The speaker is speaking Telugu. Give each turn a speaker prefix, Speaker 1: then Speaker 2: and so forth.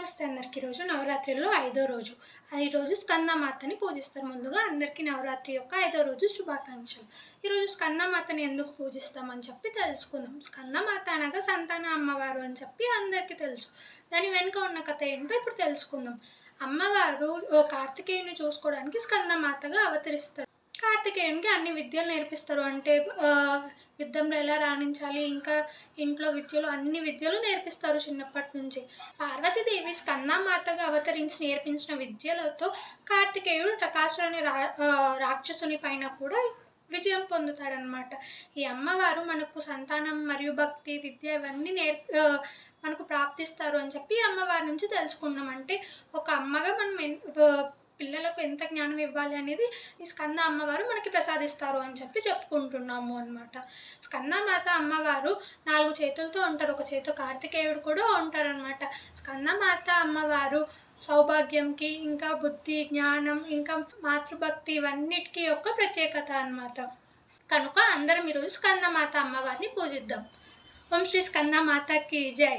Speaker 1: నమస్తే అందరికీ. ఈరోజు నవరాత్రిలో 5వ రోజు. ఈరోజు స్కందమాతని పూజిస్తారు. ముందుగా అందరికీ నవరాత్రి యొక్క 5వ రోజు శుభాకాంక్షలు. ఈరోజు స్కందమాతని ఎందుకు పూజిస్తామని చెప్పి తెలుసుకుందాం. స్కందమాత అనగా సంతాన అమ్మవారు అని చెప్పి అందరికీ తెలుసు. దాని వెనుక ఉన్న కథ ఏంటో ఇప్పుడు తెలుసుకుందాం. అమ్మవారు కార్తికేయుని చూసుకోవడానికి స్కందమాతగా అవతరిస్తారు. కార్తికేయునికి అన్ని విద్యలు నేర్పిస్తారు. అంటే యుద్ధంలో ఎలా రాణించాలి, ఇంకా ఇంట్లో విద్యలు, అన్ని విద్యలు నేర్పిస్తారు చిన్నప్పటి నుంచి. పార్వతీదేవి స్కందమాతగా అవతరించి నేర్పించిన విద్యలతో కార్తికేయుడు టకాసురు అనే రాక్షసుని పైన కూడా విజయం పొందుతాడనమాట. ఈ అమ్మవారు మనకు సంతానం మరియు భక్తి, విద్య ఇవన్నీ మనకు ప్రాప్తిస్తారు అని చెప్పి అమ్మవారి నుంచి తెలుసుకున్నాం. అంటే ఒక అమ్మగా మనం పిల్లలకు ఎంత జ్ఞానం ఇవ్వాలి అనేది ఈ స్కంద అమ్మవారు మనకి ప్రసాదిస్తారు అని చెప్పి చెప్పుకుంటున్నాము అనమాట. స్కందమాత అమ్మవారు 4 చేతులతో ఉంటారు. ఒక చేతితో కార్తికేయుడు కూడా ఉంటారనమాట. స్కందమాత అమ్మవారు సౌభాగ్యంకి, ఇంకా బుద్ధి, జ్ఞానం, ఇంకా మాతృభక్తి ఇవన్నిటికీ యొక్క ప్రత్యేకత అనమాట. కనుక అందరం ఈరోజు స్కందమాత అమ్మవారిని పూజిద్దాం. ఓం శ్రీ స్కందమాతకి జై.